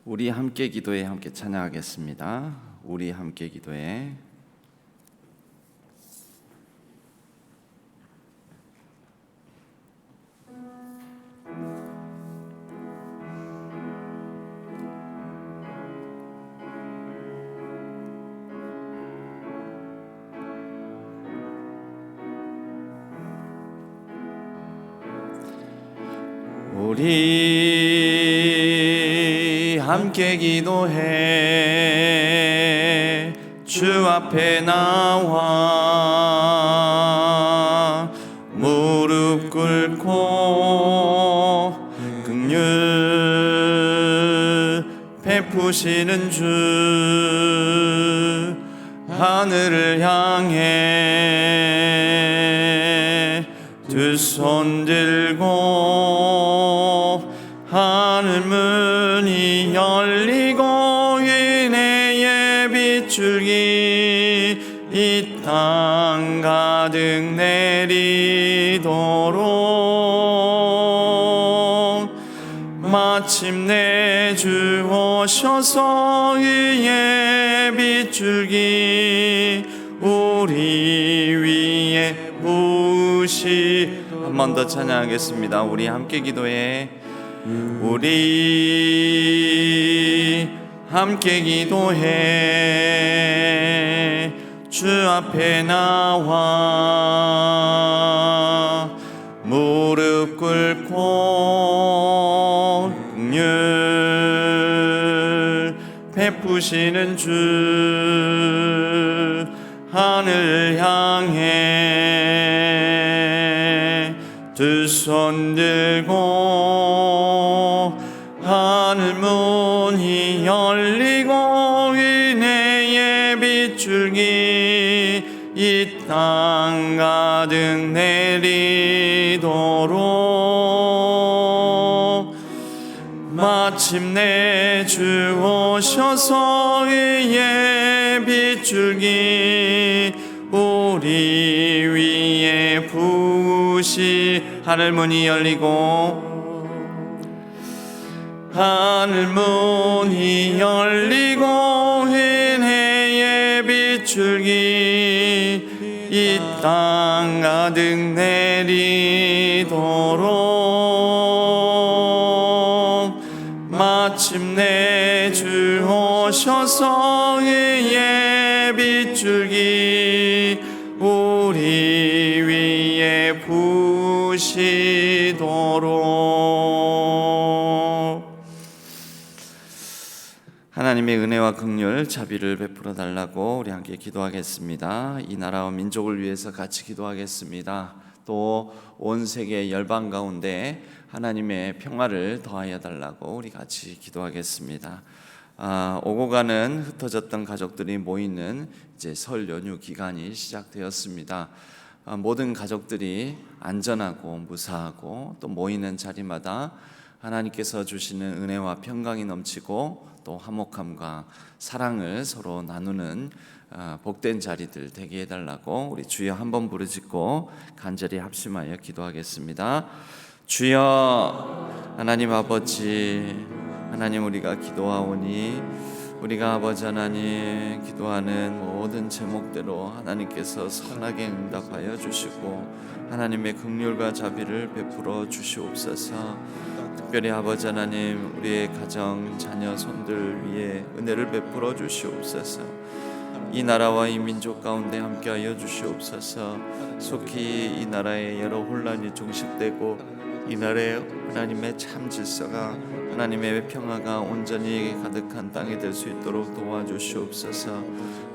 우리 함께 기도에 함께 찬양하겠습니다. 우리 함께 기도에. 우리 함께 기도해 주 앞에 나와 무릎 꿇고 긍휼 베푸시는 주 하늘을 향해 두 손 들고 하늘 문이 열리고 은혜의 빗줄기 이 땅 가득 내리도록 마침내 주 오셔서 의의 빗줄기 우리 위에 부으시. 한 번 더 찬양하겠습니다. 우리 함께 기도해. 우리 함께 기도해 주 앞에 나와 무릎 꿇고 긍휼 베푸시는 주 하늘 향해 두 손 들고 하늘 문이 열리고 은혜의 빗줄기 이 땅 가득 내리도록 마침내 주 오셔서 의의 빗줄기 우리 위에 부으시. 하늘 문이 열리고 하늘 문이 열리고 은혜의 빗줄기 이 땅 가득 내리도록 마침내 주 오셔서 의의 빗줄기 우리 위에 부으시도록. 하나님의 은혜와 긍휼 자비를 베풀어 달라고 우리 함께 기도하겠습니다. 이 나라와 민족을 위해서 같이 기도하겠습니다. 또 온 세계 열방 가운데 하나님의 평화를 더하여 달라고 우리 같이 기도하겠습니다. 오고 가는 흩어졌던 가족들이 모이는 이제 설 연휴 기간이 시작되었습니다. 모든 가족들이 안전하고 무사하고 또 모이는 자리마다 하나님께서 주시는 은혜와 평강이 넘치고 또 화목함과 사랑을 서로 나누는 복된 자리들 되게 해달라고 우리 주여 한번 부르짖고 간절히 합심하여 기도하겠습니다. 주여 하나님 아버지, 하나님 우리가 기도하오니 우리가 아버지 하나님 기도하는 모든 제목대로 하나님께서 선하게 응답하여 주시고 하나님의 긍휼과 자비를 베풀어 주시옵소서. 특별히 아버지 하나님 우리의 가정, 자녀, 손들 위에 은혜를 베풀어 주시옵소서. 이 나라와 이 민족 가운데 함께하여 주시옵소서. 속히 이 나라에 여러 혼란이 종식되고 이 나라에 하나님의 참 질서가 하나님의 평화가 온전히 가득한 땅이 될 수 있도록 도와주시옵소서.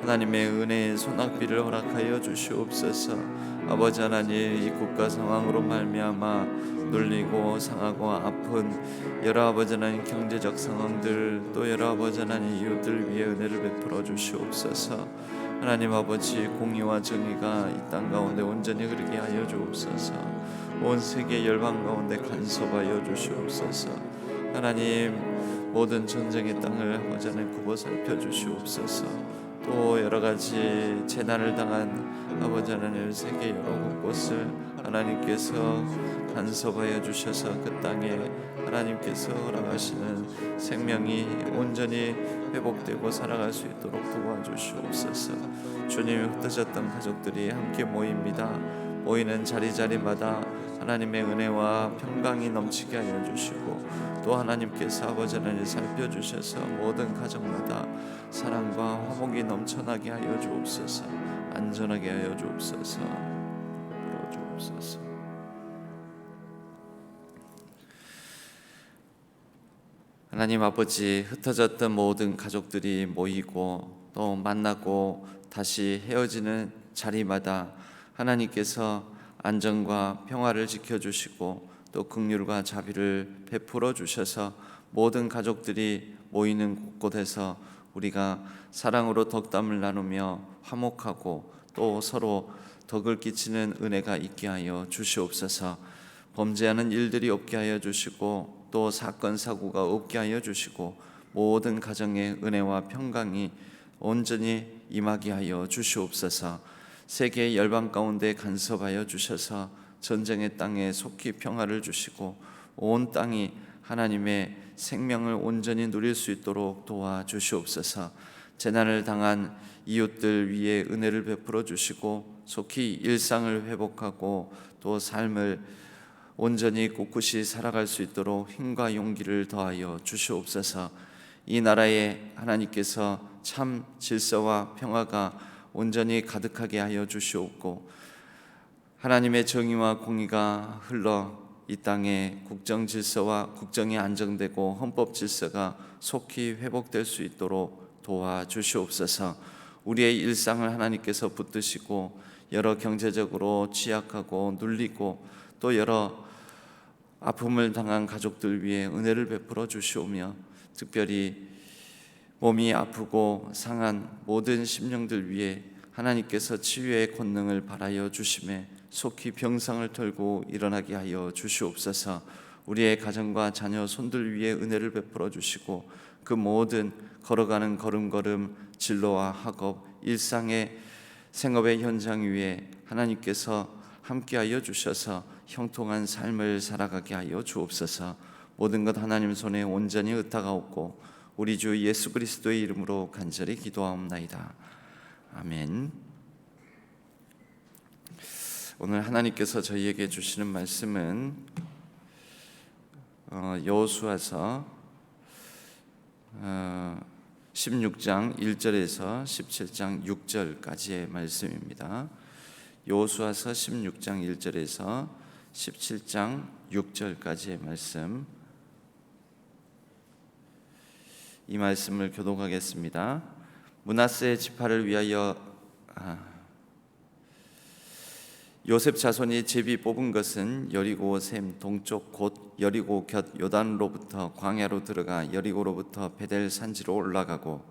하나님의 은혜의 소낙비를 허락하여 주시옵소서. 아버지 하나님 이 국가 상황으로 말미암아 눌리고 상하고 아픈 여러 아버지 하나님 경제적 상황들 또 여러 아버지 하나님 이웃들 위해 은혜를 베풀어 주시옵소서. 하나님 아버지 공의와 정의가 이 땅 가운데 온전히 흐르게 하여 주옵소서. 온 세계 열방 가운데 간섭하여 주시옵소서. 하나님 모든 전쟁의 땅을 아버지 하나님 굽어 살펴 주시옵소서. 또 여러 가지 재난을 당한 아버지 하나님 세계 여러 곳곳을 하나님께서 간섭하여 주셔서 그 땅에 하나님께서 허락하시는 생명이 온전히 회복되고 살아갈 수 있도록 도와주시옵소서. 주님이 흩어졌던 가족들이 함께 모입니다. 모이는 자리자리마다 하나님의 은혜와 평강이 넘치게 하여 주시고 또 하나님께서 아버지 하나님 살펴주셔서 모든 가정마다 사랑과 화목이 넘쳐나게 하여 주옵소서. 안전하게 하여 주옵소서. 주옵소서. 하나님 아버지, 흩어졌던 모든 가족들이 모이고 또 만나고 다시 헤어지는 자리마다 하나님께서 안전과 평화를 지켜주시고 또 긍휼과 자비를 베풀어 주셔서 모든 가족들이 모이는 곳곳에서 우리가 사랑으로 덕담을 나누며 화목하고 또 서로 덕을 끼치는 은혜가 있게 하여 주시옵소서. 범죄하는 일들이 없게 하여 주시고 또 사건 사고가 없게 하여 주시고 모든 가정의 은혜와 평강이 온전히 임하게 하여 주시옵소서. 세계의 열방 가운데 간섭하여 주셔서 전쟁의 땅에 속히 평화를 주시고 온 땅이 하나님의 생명을 온전히 누릴 수 있도록 도와주시옵소서. 재난을 당한 이웃들 위에 은혜를 베풀어 주시고 속히 일상을 회복하고 또 삶을 온전히 꿋꿋이 살아갈 수 있도록 힘과 용기를 더하여 주시옵소서. 이 나라에 하나님께서 참 질서와 평화가 온전히 가득하게 하여 주시옵고 하나님의 정의와 공의가 흘러 이 땅에 국정 질서와 국정이 안정되고 헌법 질서가 속히 회복될 수 있도록 도와주시옵소서. 우리의 일상을 하나님께서 붙드시고 여러 경제적으로 취약하고 눌리고 또 여러 아픔을 당한 가족들 위해 은혜를 베풀어 주시오며 특별히 몸이 아프고 상한 모든 심령들 위해 하나님께서 치유의 권능을 발하여 주심에 속히 병상을 털고 일어나게 하여 주시옵소서. 우리의 가정과 자녀 손들 위에 은혜를 베풀어 주시고 그 모든 걸어가는 걸음걸음 진로와 학업 일상의 생업의 현장 위에 하나님께서 함께하여 주셔서 형통한 삶을 살아가게 하여 주옵소서. 모든 것 하나님 손에 온전히 의탁하옵고 우리 주 예수 그리스도의 이름으로 간절히 기도하옵나이다. 아멘. 오늘 하나님께서 저희에게 주시는 말씀은 여호수아서 16장 1절에서 17장 6절까지의 말씀입니다. 여호수아서 16장 1절에서 17장 6절까지의 말씀, 이 말씀을 교독하겠습니다. 므낫세 지파를 위하여 요셉 자손이 제비 뽑은 것은 여리고 샘 동쪽 곧 여리고 곁 요단으로부터 광야로 들어가 여리고로부터 베델 산지로 올라가고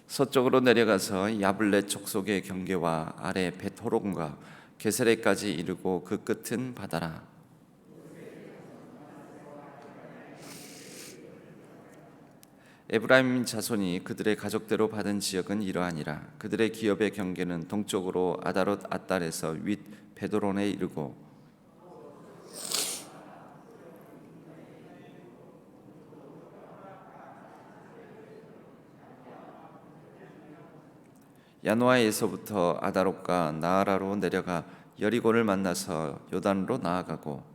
서쪽으로 내려가서 야블렛 족속의 경계와 아래 벳호론과 게세레까지 이르고 그 끝은 바다라. 에브라임 자손이 그들의 가족대로 받은 지역은 이러하니라. 그들의 기업의 경계는 동쪽으로 아다롯 앗달에서 윗 베도론에 이르고 야노아에서부터 아다롯과 나아라로 내려가 여리고를 만나서 요단으로 나아가고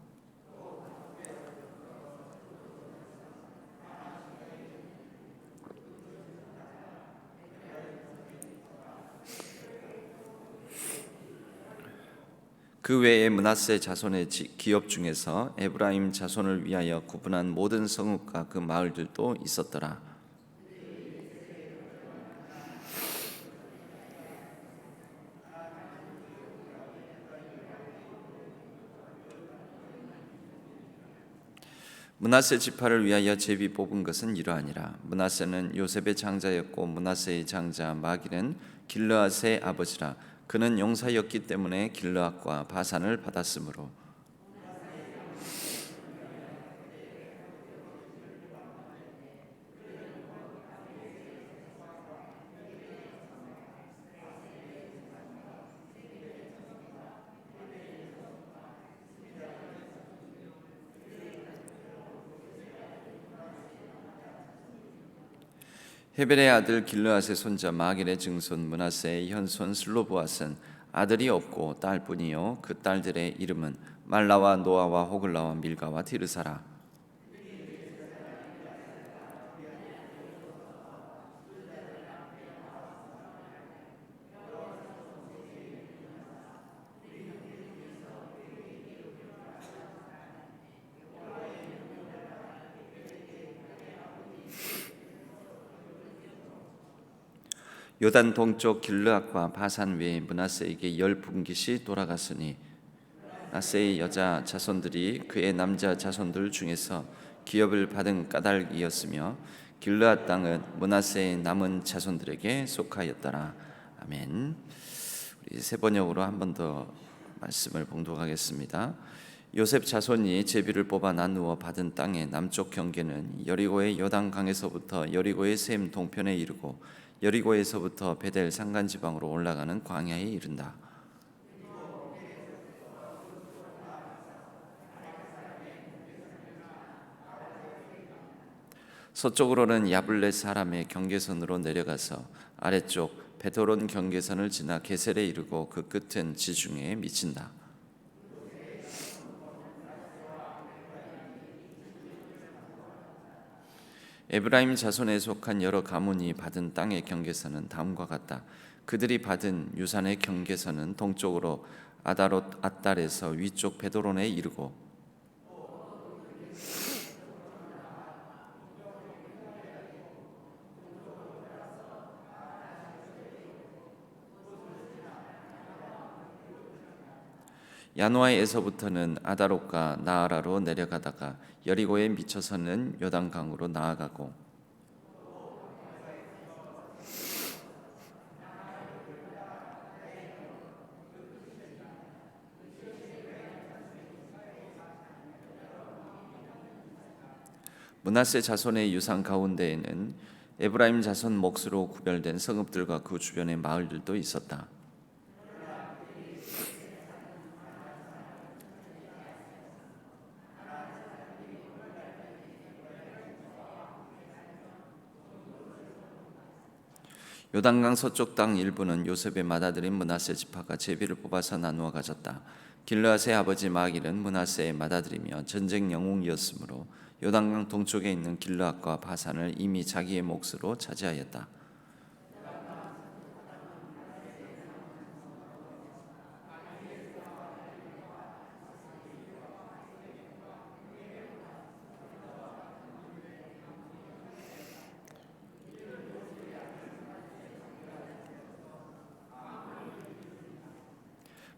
그 외에 므낫세 자손의 기업 중에서 에브라임 자손을 위하여 구분한 모든 성읍과 그 마을들도 있었더라. 므낫세 지파를 위하여 제비 뽑은 것은 이러하니라. 므낫세는 요셉의 장자였고 므낫세의 장자 마길은 길르앗의 아버지라. 그는 용사였기 때문에 길르앗과 바산을 받았으므로 헤벨의 아들 길르앗의 손자 마길의 증손 므낫세의 현손 슬로브앗은 아들이 없고 딸뿐이요 그 딸들의 이름은 말라와 노아와 호글라와 밀가와 디르사라. 요단 동쪽 길르앗과 바산 외에 므낫세에게 10분깃이 돌아갔으니 므낫세의 여자 자손들이 그의 남자 자손들 중에서 기업을 받은 까닭이었으며 길르앗 땅은 므낫세의 남은 자손들에게 속하였더라. 아멘. 우리 세 번역으로 한 번 더 말씀을 봉독하겠습니다. 요셉 자손이 제비를 뽑아 나누어 받은 땅의 남쪽 경계는 여리고의 요단강에서부터 여리고의 샘 동편에 이르고 여리고에서부터 베델 산간 지방으로 올라가는 광야에 이른다. 서쪽으로는 야블렛 사람의 경계선으로 내려가서 아래쪽 베토론 경계선을 지나 게셀에 이르고 그 끝은 지중해에 미친다. 에브라임 자손에 속한 여러 가문이 받은 땅의 경계선은 다음과 같다. 그들이 받은 유산의 경계선은 동쪽으로 아다롯 앗달에서 위쪽 베도론에 이르고 야노아에서부터는 아다롯과 나아라로 내려가다가 여리고에 미쳐서는 요단강으로 나아가고 므낫세 자손의 유산 가운데에는 에브라임 자손 몫으로 구별된 성읍들과 그 주변의 마을들도 있었다. 요단강 서쪽 땅 일부는 요셉의 맏아들인 므낫세 지파가 제비를 뽑아서 나누어 가졌다. 길르앗의 아버지 마길은 므낫세의 맏아들이며 전쟁 영웅이었으므로 요단강 동쪽에 있는 길르앗과 바산을 이미 자기의 몫으로 차지하였다.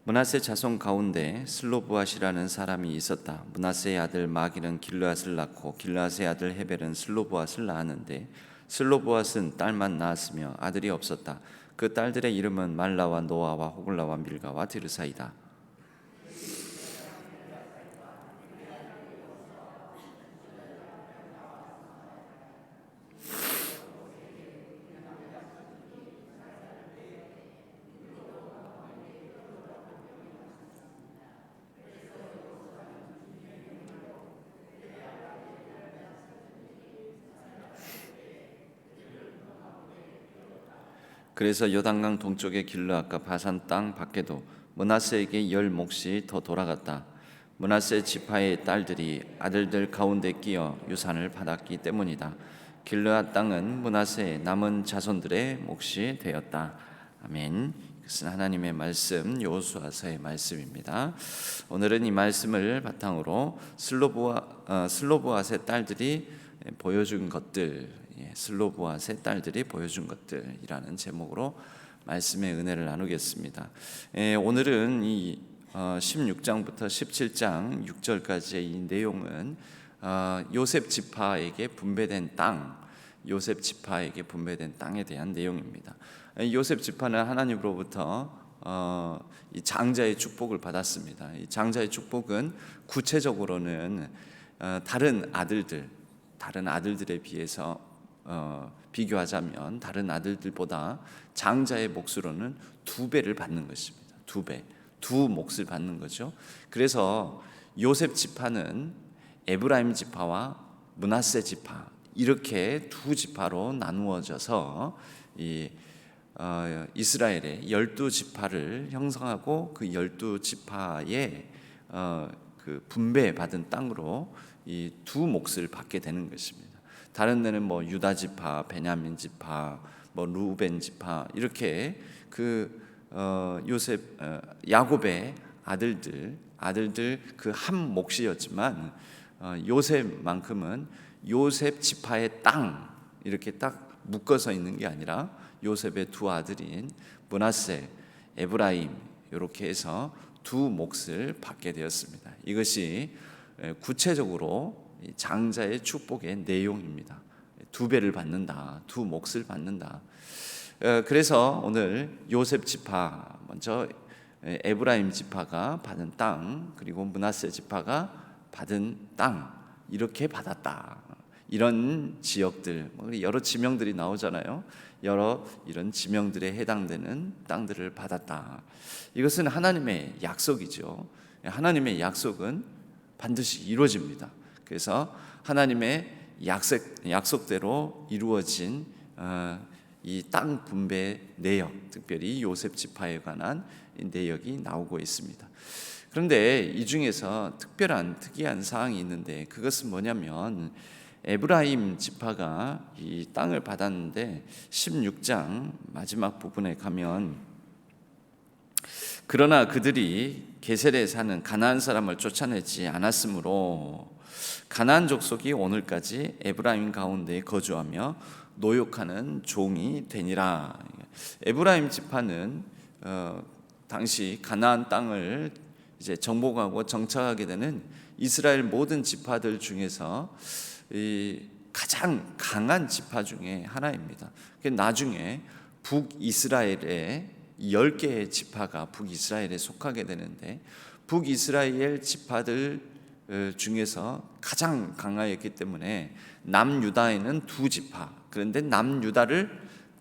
므낫세 자손 가운데 슬로브앗이라는 사람이 있었다. 므낫세의 아들 마길은 길르앗을 낳고 길르앗의 아들 헤벨은 슬로브앗을 낳았는데 슬로브앗은 딸만 낳았으며 아들이 없었다. 그 딸들의 이름은 말라와 노아와 호글라와 밀가와 디르사이다. 그래서 요단강 동쪽의 길르앗과 바산 땅 밖에도 므낫세에게 10몫이 더 돌아갔다. 므낫세 지파의 딸들이 아들들 가운데 끼어 유산을 받았기 때문이다. 길르앗 땅은 므낫세의 남은 자손들의 몫이 되었다. 아멘. 이것은 하나님의 말씀 여호수아서의 말씀입니다. 오늘은 이 말씀을 바탕으로 슬로브앗의 딸들이 보여준 것들, 슬로브앗의 딸들이 보여준 것들이라는 제목으로 말씀의 은혜를 나누겠습니다. 오늘은 이 16장부터 17장 6절까지의 이 내용은 요셉 지파에게 분배된 땅, 요셉 지파에게 분배된 땅에 대한 내용입니다. 요셉 지파는 하나님으로부터 이 장자의 축복을 받았습니다. 이 장자의 축복은 구체적으로는 다른 아들들에 비해서 비교하자면 다른 아들들보다 장자의 몫으로는 2배를 받는 것입니다. 2배, 두 몫을 받는 거죠. 그래서 요셉 지파는 에브라임 지파와 므낫세 지파 이렇게 두 지파로 나누어져서 이스라엘의 12지파를 형성하고 그 12지파의 그 분배받은 땅으로 이 두 몫을 받게 되는 것입니다. 다른 데는 뭐 유다 지파, 베냐민 지파, 뭐 루벤 지파 이렇게 그 야곱의 아들들 그 한 몫이었지만 요셉만큼은 요셉 지파의 땅 이렇게 딱 묶어서 있는 게 아니라 요셉의 두 아들인 므낫세, 에브라임 이렇게 해서 두 몫을 받게 되었습니다. 이것이 구체적으로 장자의 축복의 내용입니다. 두 배를 받는다, 두 몫을 받는다. 그래서 오늘 요셉 지파 먼저 에브라임 지파가 받은 땅, 그리고 므낫세 지파가 받은 땅 이렇게 받았다. 이런 지역들, 여러 지명들이 나오잖아요. 여러 이런 지명들에 해당되는 땅들을 받았다. 이것은 하나님의 약속이죠. 하나님의 약속은 반드시 이루어집니다. 그래서 하나님의 약속대로 이루어진 이 땅 분배 내역, 특별히 요셉 지파에 관한 내역이 나오고 있습니다. 그런데 이 중에서 특이한 사항이 있는데 그것은 뭐냐면 에브라임 지파가 이 땅을 받았는데 16장 마지막 부분에 가면 그러나 그들이 게셀에 사는 가나안 사람을 쫓아내지 않았으므로 가나안 족속이 오늘까지 에브라임 가운데 거주하며 노역하는 종이 되니라. 에브라임 지파는 당시 가나안 땅을 이제 정복하고 정착하게 되는 이스라엘 모든 지파들 중에서 가장 강한 지파 중에 하나입니다. 나중에 북이스라엘의 10개의 지파가 북이스라엘에 속하게 되는데 북이스라엘 지파들 중에서 가장 강하였기 때문에 남유다에는 두 지파, 그런데 남유다를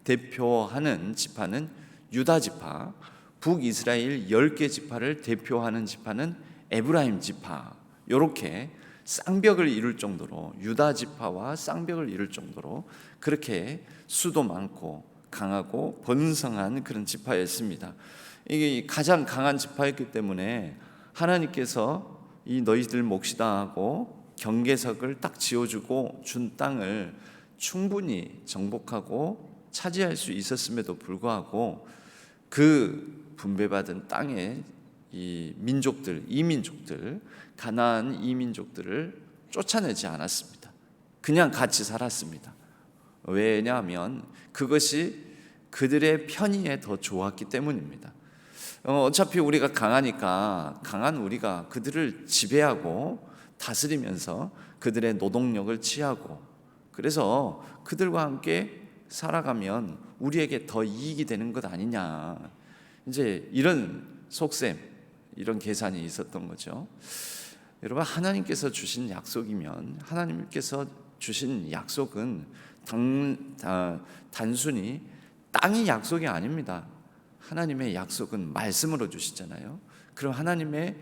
대표하는 지파는 유다 지파, 북이스라엘 10개 지파를 대표하는 지파는 에브라임 지파, 이렇게 쌍벽을 이룰 정도로 유다 지파와 쌍벽을 이룰 정도로 그렇게 수도 많고 강하고 번성한 그런 지파였습니다. 이게 가장 강한 지파였기 때문에 하나님께서 이 너희들 몫이다 하고 경계석을 딱 지어주고 준 땅을 충분히 정복하고 차지할 수 있었음에도 불구하고 그 분배받은 땅에 이 이민족들 가나안 이민족들을 쫓아내지 않았습니다. 그냥 같이 살았습니다. 왜냐하면 그것이 그들의 편의에 더 좋았기 때문입니다. 어차피 우리가 강하니까 강한 우리가 그들을 지배하고 다스리면서 그들의 노동력을 취하고 그래서 그들과 함께 살아가면 우리에게 더 이익이 되는 것 아니냐, 이제 이런 속셈, 이런 계산이 있었던 거죠. 여러분, 하나님께서 주신 약속이면 하나님께서 주신 약속은 단순히 땅이 약속이 아닙니다. 하나님의 약속은 말씀으로 주시잖아요. 그럼 하나님의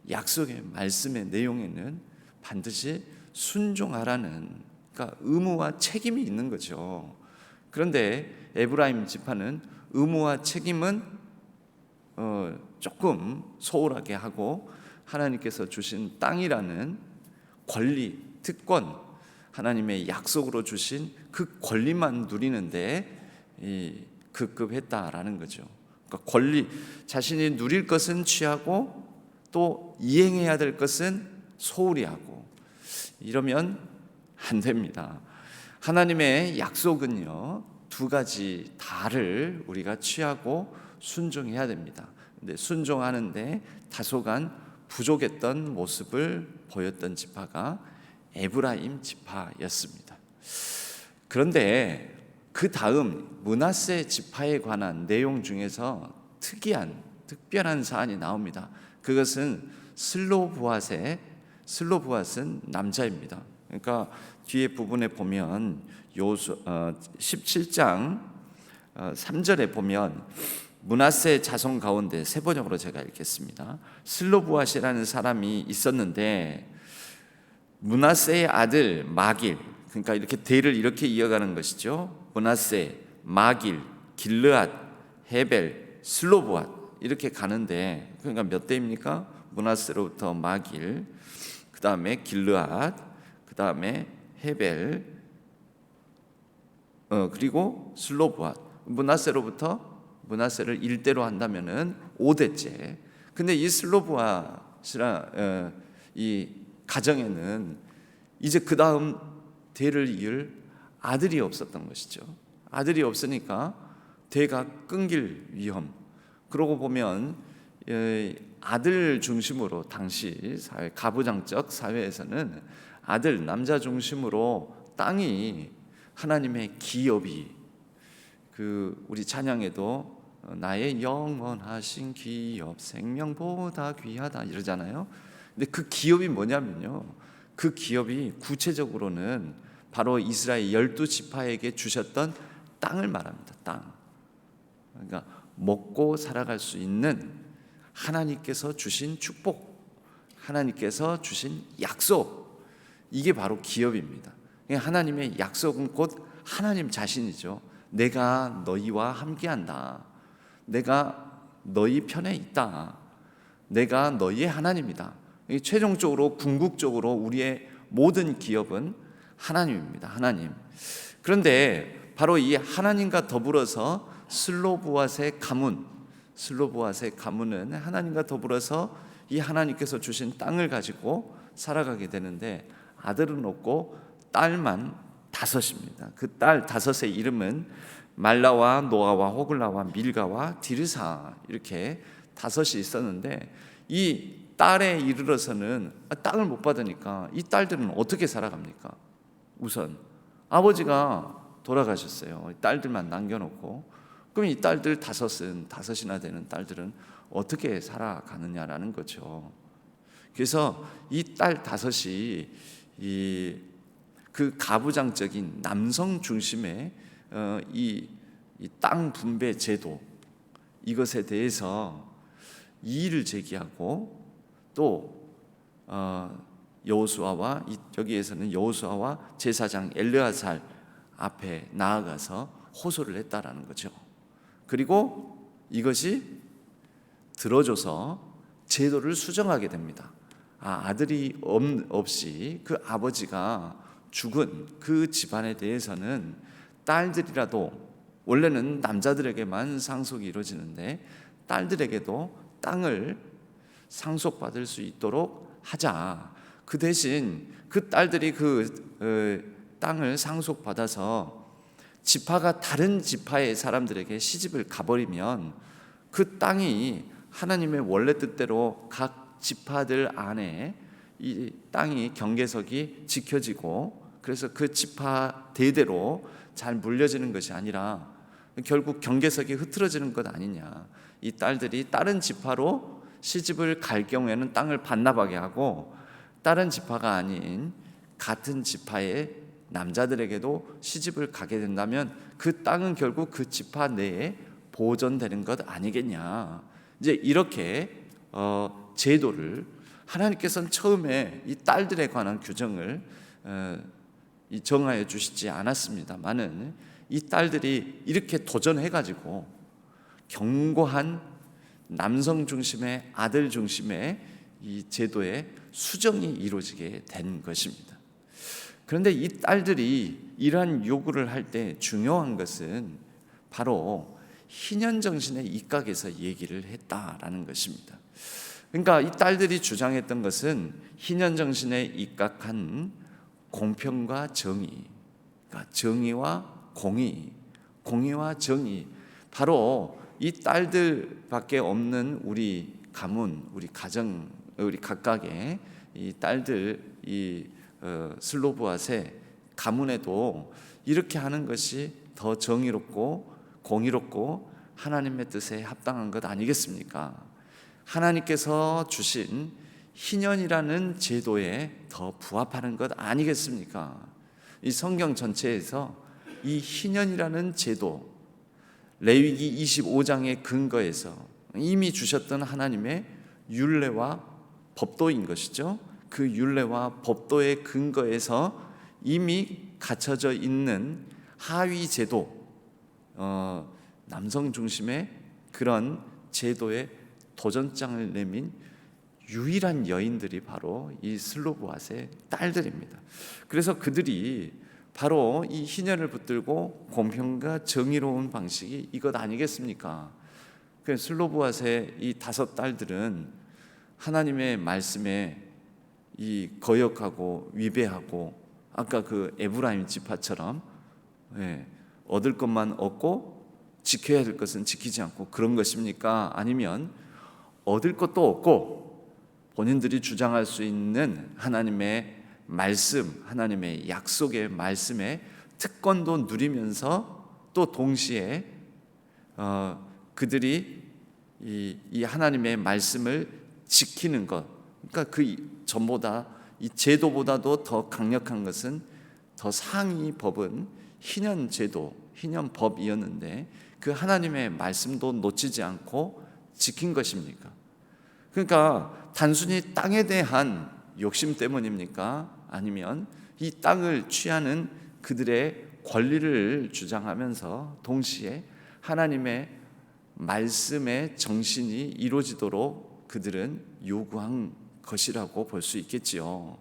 약속의 말씀의 내용에는 반드시 순종하라는, 그러니까 의무와 책임이 있는 거죠. 그런데 에브라임 지파는 의무와 책임은 조금 소홀하게 하고 하나님께서 주신 땅이라는 권리, 특권, 하나님의 약속으로 주신 그 권리만 누리는데 급급했다라는 거죠. 그러니까 권리, 자신이 누릴 것은 취하고 또 이행해야 될 것은 소홀히 하고, 이러면 안 됩니다. 하나님의 약속은요, 두 가지 다를 우리가 취하고 순종해야 됩니다. 근데 순종하는데 다소간 부족했던 모습을 보였던 지파가 에브라임 지파였습니다. 그런데 그 다음 므낫세 지파에 관한 내용 중에서 특별한 사안이 나옵니다. 그것은 슬로브앗은 남자입니다. 그러니까 뒤에 부분에 보면 17장 3절에 보면 므낫세 자손 가운데 세 번역으로 제가 읽겠습니다. 슬로브앗이라는 사람이 있었는데 므낫세의 아들 마길, 그러니까 이렇게 대를 이렇게 이어가는 것이죠. 므낫세, 마길, 길르앗, 헤벨, 슬로브앗 이렇게 가는데, 그러니까 몇 대입니까? 므낫세로부터 마길, 그 다음에 길르앗, 그 다음에 헤벨, 그리고 슬로브앗. 므낫세를 1대로 한다면은 5대째. 근데 이 슬로브앗이라 이 가정에는 이제 그 다음 대를 이을 아들이 없었던 것이죠. 아들이 없으니까 대가 끊길 위험. 그러고 보면 아들 중심으로 당시 사회, 가부장적 사회에서는 아들, 남자 중심으로 땅이 하나님의 기업이, 우리 찬양에도 나의 영원하신 기업 생명보다 귀하다 이러잖아요. 근데 그 기업이 뭐냐면요, 그 기업이 구체적으로는 바로 이스라엘 12지파에게 주셨던 땅을 말합니다. 땅. 그러니까 먹고 살아갈 수 있는 하나님께서 주신 축복, 하나님께서 주신 약속, 이게 바로 기업입니다. 하나님의 약속은 곧 하나님 자신이죠. 내가 너희와 함께한다. 내가 너희 편에 있다. 내가 너희의 하나님이다. 최종적으로 궁극적으로 우리의 모든 기업은 하나님입니다. 하나님. 그런데 바로 이 하나님과 더불어서 슬로브앗의 가문은 하나님과 더불어서 이 하나님께서 주신 땅을 가지고 살아가게 되는데, 아들은 없고 딸만 5입니다. 그 딸 5의 이름은 말라와 노아와 호글라와 밀가와 디르사, 이렇게 5이 있었는데, 이 딸에 이르러서는 땅을 못 받으니까 이 딸들은 어떻게 살아갑니까? 우선 아버지가 돌아가셨어요. 딸들만 남겨놓고. 그럼 이 딸들 5이나 되는 딸들은 어떻게 살아가느냐라는 거죠. 그래서 이 딸 5이 그 가부장적인 남성 중심의 이 땅 분배 제도, 이것에 대해서 이의를 제기하고, 또 여호수아와, 여기에서는 여호수아와 제사장 엘르아살 앞에 나아가서 호소를 했다라는 거죠. 그리고 이것이 들어줘서 제도를 수정하게 됩니다. 아들이 없이 그 아버지가 죽은 그 집안에 대해서는 딸들이라도, 원래는 남자들에게만 상속이 이루어지는데 딸들에게도 땅을 상속받을 수 있도록 하자. 그 대신 그 딸들이 땅을 상속받아서 지파가 다른 지파의 사람들에게 시집을 가버리면 그 땅이 하나님의 원래 뜻대로 각 지파들 안에 이 땅이 경계석이 지켜지고, 그래서 그 지파 대대로 잘 물려지는 것이 아니라 결국 경계석이 흐트러지는 것 아니냐. 이 딸들이 다른 지파로 시집을 갈 경우에는 땅을 반납하게 하고, 다른 지파가 아닌 같은 지파의 남자들에게도 시집을 가게 된다면 그 땅은 결국 그 지파 내에 보존되는 것 아니겠냐. 이제 이렇게 제도를, 하나님께서는 처음에 이 딸들에 관한 규정을 정하여 주시지 않았습니다만은, 이 딸들이 이렇게 도전해가지고 견고한 남성 중심의, 아들 중심의 이 제도의 수정이 이루어지게 된 것입니다. 그런데 이 딸들이 이러한 요구를 할 때 중요한 것은 바로 희년 정신의 입각에서 얘기를 했다라는 것입니다. 그러니까 이 딸들이 주장했던 것은 희년 정신에 입각한 공평과 정의, 그러니까 정의와 공의, 공의와 정의, 바로 이 딸들밖에 없는 우리 가문, 우리 가정, 우리 각각의 이 딸들, 이 슬로브앗의 가문에도 이렇게 하는 것이 더 정의롭고 공의롭고 하나님의 뜻에 합당한 것 아니겠습니까? 하나님께서 주신 희년이라는 제도에 더 부합하는 것 아니겠습니까? 이 성경 전체에서 이 희년이라는 제도, 레위기 25장의 근거에서 이미 주셨던 하나님의 율례와 법도인 것이죠. 그 율례와 법도의 근거에서 이미 갖춰져 있는 하위 제도, 남성 중심의 그런 제도에 도전장을 내민 유일한 여인들이 바로 이 슬로보아스의 딸들입니다. 그래서 그들이 바로 이 희년을 붙들고 공평과 정의로운 방식이 이것 아니겠습니까? 그 슬로보아스의 이 5 딸들은 하나님의 말씀에 이 거역하고 위배하고, 아까 그 에브라임 지파처럼 얻을 것만 얻고 지켜야 될 것은 지키지 않고 그런 것입니까? 아니면 얻을 것도 없고 본인들이 주장할 수 있는 하나님의 말씀, 하나님의 약속의 말씀에 특권도 누리면서 또 동시에 그들이 이 하나님의 말씀을 지키는 것, 그러니까 그 전보다 이 제도보다도 더 강력한 것은, 더 상위 법은 희년 제도, 희년 법이었는데 그 하나님의 말씀도 놓치지 않고 지킨 것입니까? 그러니까 단순히 땅에 대한 욕심 때문입니까? 아니면 이 땅을 취하는 그들의 권리를 주장하면서 동시에 하나님의 말씀의 정신이 이루어지도록 그들은 요구한 것이라고 볼 수 있겠지요.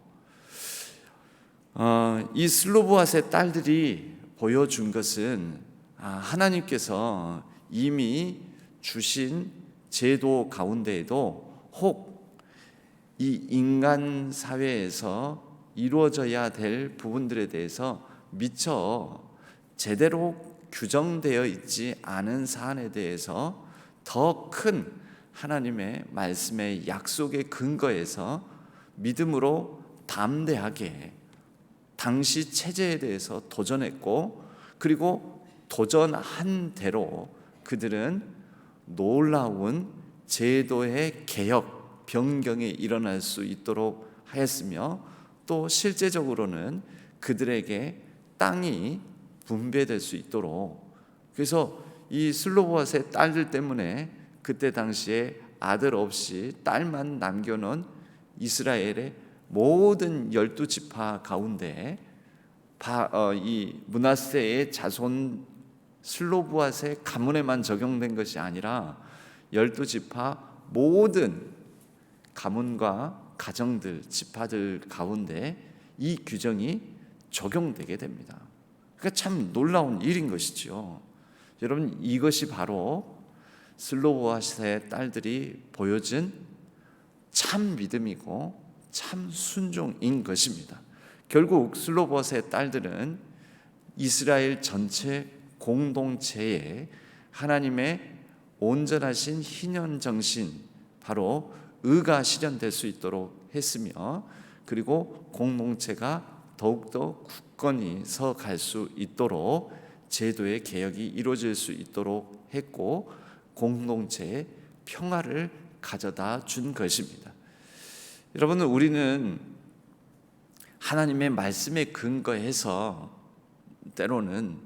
이 슬로보아스의 딸들이 보여준 것은 하나님께서 이미 주신 제도 가운데에도 혹 이 인간 사회에서 이루어져야 될 부분들에 대해서 미처 제대로 규정되어 있지 않은 사안에 대해서 더 큰 하나님의 말씀의 약속의 근거에서 믿음으로 담대하게 당시 체제에 대해서 도전했고, 그리고 도전한 대로 그들은 놀라운 제도의 개혁, 변경이 일어날 수 있도록 하였으며, 또 실제적으로는 그들에게 땅이 분배될 수 있도록, 그래서 이 슬로보아스의 딸들 때문에 그때 당시에 아들 없이 딸만 남겨놓은 이스라엘의 모든 12지파 가운데 이 므낫세의 자손 슬로보아스의 가문에만 적용된 것이 아니라 12지파 모든 가문과 가정들, 지파들 가운데 이 규정이 적용되게 됩니다. 그러니까 참 놀라운 일인 것이죠. 여러분, 이것이 바로 슬로보아스의 딸들이 보여준 참 믿음이고 참 순종인 것입니다. 결국 슬로보아스의 딸들은 이스라엘 전체 공동체에 하나님의 온전하신 희년 정신, 바로 의가 실현될 수 있도록 했으며, 그리고 공동체가 더욱더 굳건히 서 갈 수 있도록 제도의 개혁이 이루어질 수 있도록 했고, 공동체의 평화를 가져다 준 것입니다. 여러분, 우리는 하나님의 말씀에 근거해서 때로는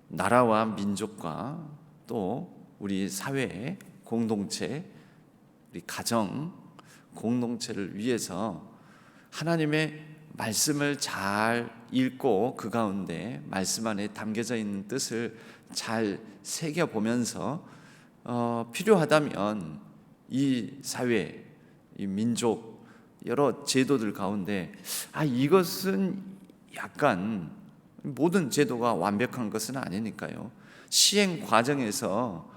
나라와 민족과 또 우리 사회의 공동체, 우리 가정 공동체를 위해서 하나님의 말씀을 잘 읽고 그 가운데 말씀 안에 담겨져 있는 뜻을 잘 새겨보면서 필요하다면 이 사회, 이 민족 여러 제도들 가운데 이것은 약간, 모든 제도가 완벽한 것은 아니니까요, 시행 과정에서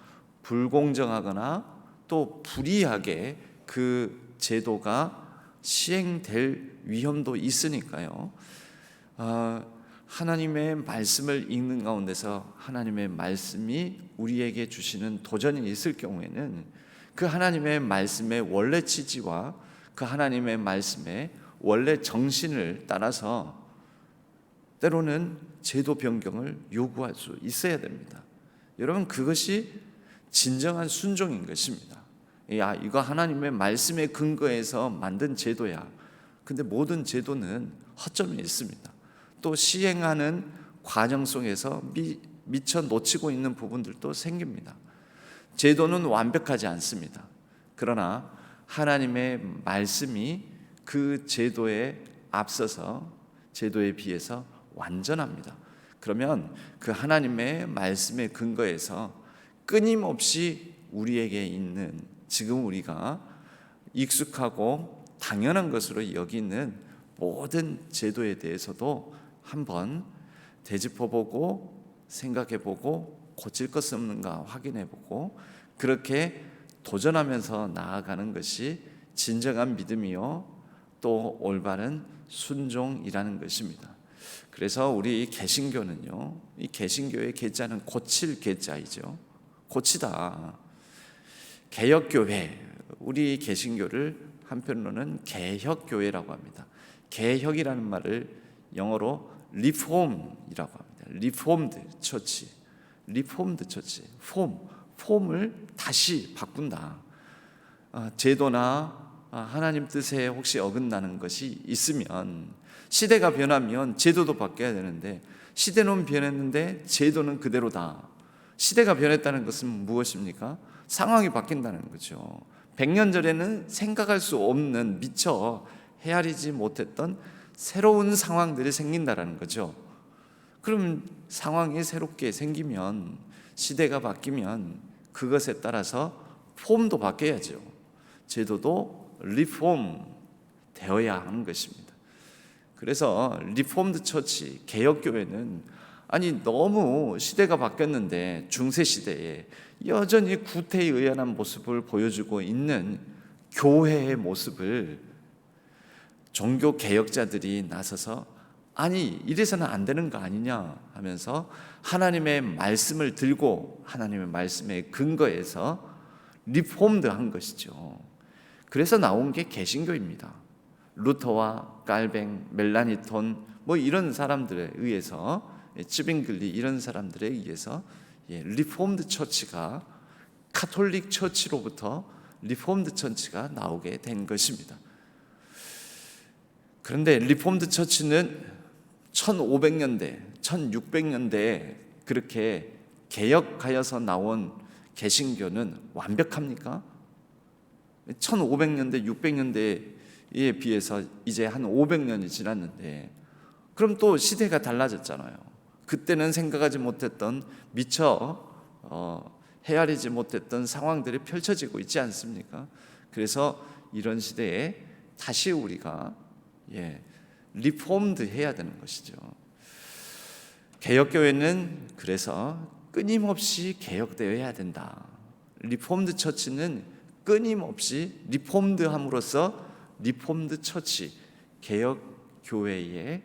불공정하거나 또 불이하게 그 제도가 시행될 위험도 있으니까요, 하나님의 말씀을 읽는 가운데서 하나님의 말씀이 우리에게 주시는 도전이 있을 경우에는 그 하나님의 말씀의 원래 취지와 그 하나님의 말씀의 원래 정신을 따라서 때로는 제도 변경을 요구할 수 있어야 됩니다. 여러분, 그것이 진정한 순종인 것입니다. 이거 하나님의 말씀에 근거해서 만든 제도야. 근데 모든 제도는 허점이 있습니다. 또 시행하는 과정 속에서 미처 놓치고 있는 부분들도 생깁니다. 제도는 완벽하지 않습니다. 그러나 하나님의 말씀이 그 제도에 앞서서 제도에 비해서 완전합니다. 그러면 그 하나님의 말씀에 근거해서 끊임없이 우리에게 있는 지금 우리가 익숙하고 당연한 것으로 여기는 모든 제도에 대해서도 한번 되짚어보고 생각해보고 고칠 것은 없는가 확인해보고 그렇게 도전하면서 나아가는 것이 진정한 믿음이요 또 올바른 순종이라는 것입니다. 그래서 우리 개신교는요, 이 개신교의 개자는 고칠 개자이죠. 고치다. 개혁교회, 우리 개신교를 한편으로는 개혁교회라고 합니다. 개혁이라는 말을 영어로 리폼이라고 합니다. 리폼드 처치, 리폼드 처치, 폼을 다시 바꾼다. 제도나 하나님 뜻에 혹시 어긋나는 것이 있으면 시대가 변하면 제도도 바뀌어야 되는데 시대는 변했는데 제도는 그대로다. 시대가 변했다는 것은 무엇입니까? 상황이 바뀐다는 거죠. 100년 전에는 생각할 수 없는 미처 헤아리지 못했던 새로운 상황들이 생긴다는 거죠. 그럼 상황이 새롭게 생기면 시대가 바뀌면 그것에 따라서 폼도 바뀌어야죠. 제도도 리폼 되어야 하는 것입니다. 그래서 리폼드 처치, 개혁교회는 너무 시대가 바뀌었는데 중세 시대에 여전히 구태에 의연한 모습을 보여주고 있는 교회의 모습을 종교 개혁자들이 나서서 이래서는 안 되는 거 아니냐 하면서 하나님의 말씀을 들고 하나님의 말씀에 근거해서 리폼드한 것이죠. 그래서 나온 게 개신교입니다. 루터와 깔뱅, 멜라니톤 이런 사람들에 의해서 츠빙글리 이런 사람들에 의해서 리폼드 처치가 카톨릭 처치로부터 리폼드 처치가 나오게 된 것입니다. 그런데 리폼드 처치는 1500년대, 1600년대에 그렇게 개혁하여서 나온 개신교는 완벽합니까? 1500년대, 600년대에 비해서 이제 한 500년이 지났는데 그럼 또 시대가 달라졌잖아요. 그때는 생각하지 못했던 미처 헤아리지 못했던 상황들이 펼쳐지고 있지 않습니까? 그래서 이런 시대에 다시 우리가 리폼드 해야 되는 것이죠. 개혁교회는 그래서 끊임없이 개혁되어야 된다. 리폼드 처치는 끊임없이 리폼드함으로써 리폼드 처치, 개혁교회의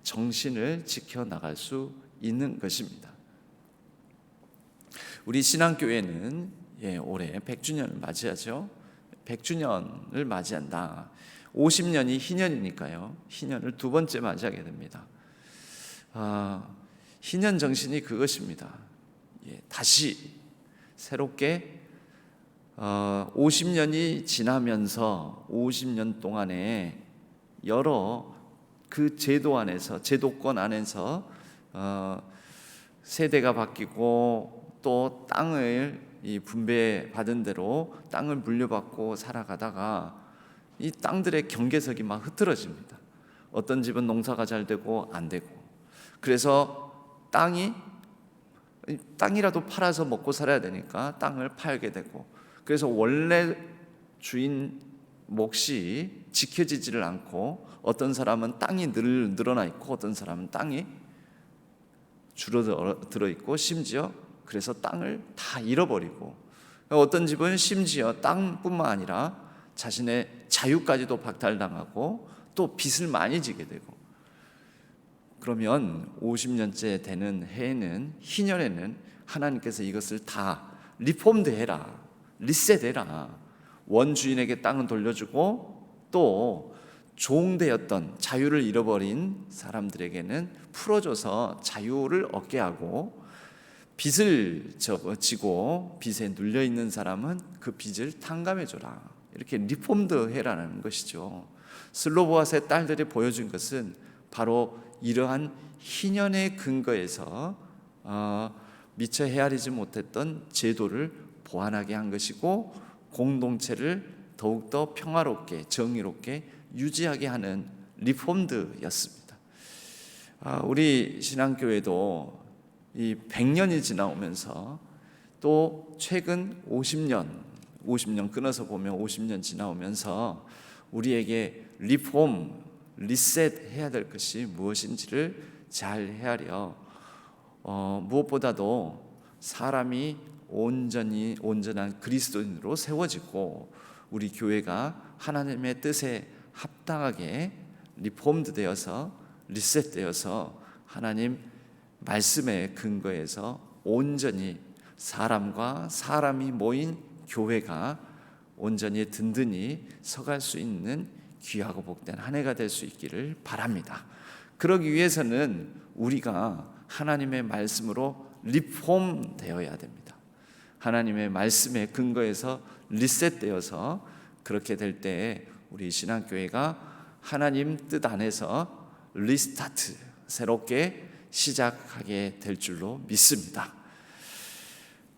정신을 지켜나갈 수 있는 것입니다. 우리 신앙교회는 올해 100주년을 맞이하죠. 100주년을 맞이한다. 50년이 희년이니까요. 희년을 두 번째 맞이하게 됩니다. 희년 정신이 그것입니다. 다시 새롭게 50년이 지나면서 50년 동안에 여러 그 제도 안에서 제도권 안에서 세대가 바뀌고 또 땅을 분배받은 대로 땅을 물려받고 살아가다가 이 땅들의 경계석이 막 흐트러집니다. 어떤 집은 농사가 잘 되고 안 되고 그래서 땅이라도 팔아서 먹고 살아야 되니까 땅을 팔게 되고 그래서 원래 주인 몫이 지켜지지를 않고 어떤 사람은 땅이 늘어나 있고 어떤 사람은 땅이 줄어들어 있고 심지어 그래서 땅을 다 잃어버리고 어떤 집은 심지어 땅뿐만 아니라 자신의 자유까지도 박탈당하고 또 빚을 많이 지게 되고 그러면 50년째 되는 해에는 희년에는 하나님께서 이것을 다 리폼드해라 리셋해라 원주인에게 땅은 돌려주고 또 종되었던 자유를 잃어버린 사람들에게는 풀어줘서 자유를 얻게 하고 빚을 지고 빚에 눌려있는 사람은 그 빚을 탕감해줘라 이렇게 리폼드해라는 것이죠. 슬로보아스의 딸들이 보여준 것은 바로 이러한 희년의 근거에서 미처 헤아리지 못했던 제도를 보완하게 한 것이고 공동체를 더욱더 평화롭게 정의롭게 유지하게 하는 리폼드였습니다. 우리 신앙교회도 이 100년이 지나오면서 또 최근 50년 끊어서 보면 50년 지나오면서 우리에게 리폼, 리셋 해야 될 것이 무엇인지를 잘 헤아려 무엇보다도 사람이 온전한 그리스도인으로 세워지고 우리 교회가 하나님의 뜻에 합당하게 리폼드되어서 리셋되어서 하나님 말씀의 근거에서 온전히 사람과 사람이 모인 교회가 온전히 든든히 서갈 수 있는 귀하고 복된 한 해가 될 수 있기를 바랍니다. 그러기 위해서는 우리가 하나님의 말씀으로 리폼되어야 됩니다. 하나님의 말씀의 근거에서 리셋되어서 그렇게 될 때 우리 신앙교회가 하나님 뜻 안에서 리스타트, 새롭게 시작하게 될 줄로 믿습니다.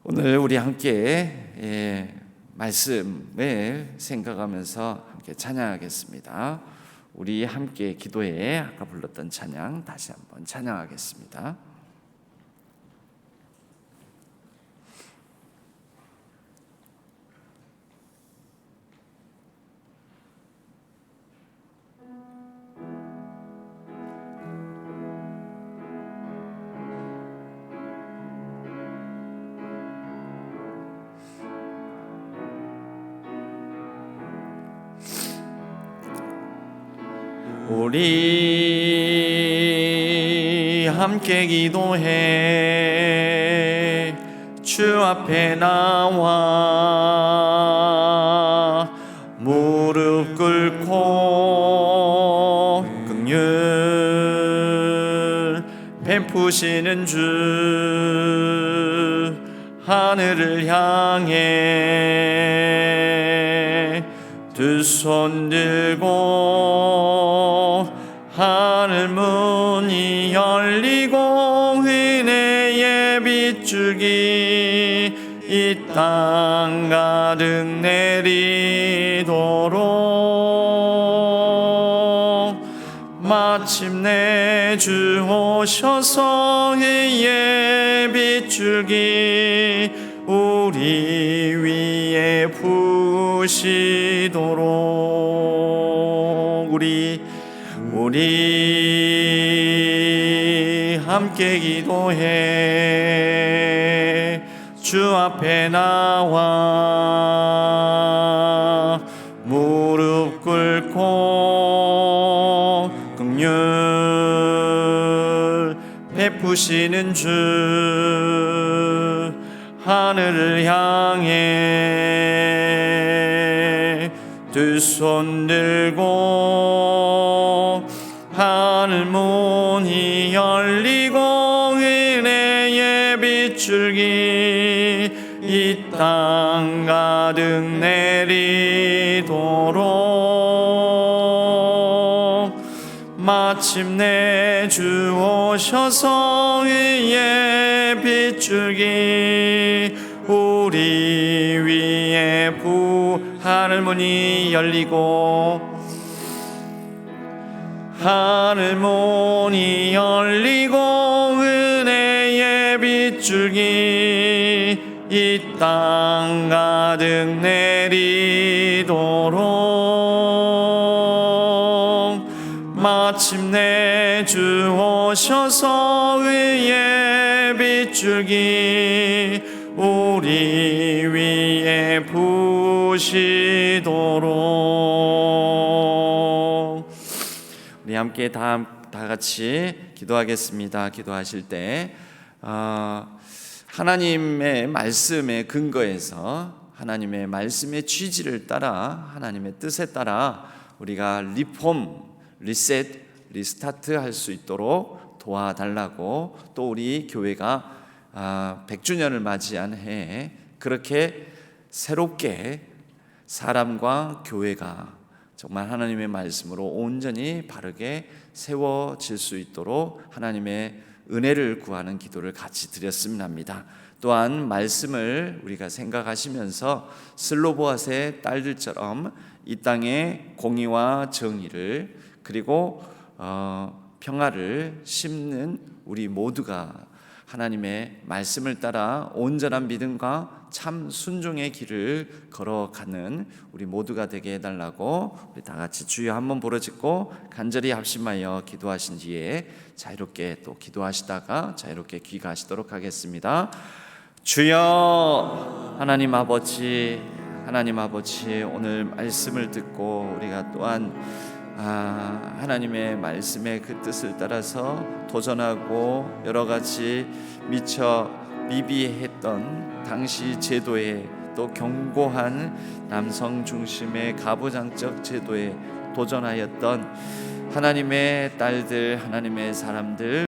오늘 우리 함께 말씀을 생각하면서 함께 찬양하겠습니다. 우리 함께 기도에 아까 불렀던 찬양 다시 한번 찬양하겠습니다. 우리 함께 기도해 주 앞에 나와 무릎 꿇고 긍휼 베푸시는 주 하늘을 향해 두 손 들고 하늘 문이 열리고 은혜의 빗줄기 이 땅 가득 내리도록 마침내 주 오셔서 의의 빗줄기 우리 위에 부으시도록 우리 함께 기도해 주 앞에 나와 무릎 꿇고 긍휼 베푸시는 주 하늘을 향해 두 손 들고 하늘 문이 열리고 은혜의 빗줄기 이 땅 가득 내리도록 마침내 주 오셔서 의의 빗줄기 우리 위에 하늘 문이 열리고 하늘 문이 열리고 은혜의 빗줄기 이 땅 가득 내리도록 마침내 주 오셔서 의의 빗줄기 우리 위에 부으시도록 우리 함께 다 같이 기도하겠습니다. 기도하실 때 하나님의 말씀의 근거에서 하나님의 말씀의 취지를 따라 하나님의 뜻에 따라 우리가 리폼, 리셋, 리스타트 할 수 있도록 도와달라고 또 우리 교회가 100주년을 맞이한 해에 그렇게 새롭게 사람과 교회가 정말 하나님의 말씀으로 온전히 바르게 세워질 수 있도록 하나님의 은혜를 구하는 기도를 같이 드렸으면 합니다. 또한 말씀을 우리가 생각하시면서 슬로보앗의 딸들처럼 이 땅의 공의와 정의를 그리고 평화를 심는 우리 모두가 하나님의 말씀을 따라 온전한 믿음과 참 순종의 길을 걸어가는 우리 모두가 되게 해달라고 우리 다 같이 주여 한번 부르짖고 간절히 합심하여 기도하신 뒤에 자유롭게 또 기도하시다가 자유롭게 귀가하시도록 하겠습니다. 주여 하나님 아버지, 하나님 아버지, 오늘 말씀을 듣고 우리가 또한 하나님의 말씀의 그 뜻을 따라서 도전하고 여러 가지 미처 미비했던 당시 제도에, 또 견고한 남성 중심의 가부장적 제도에 도전하였던 하나님의 딸들, 하나님의 사람들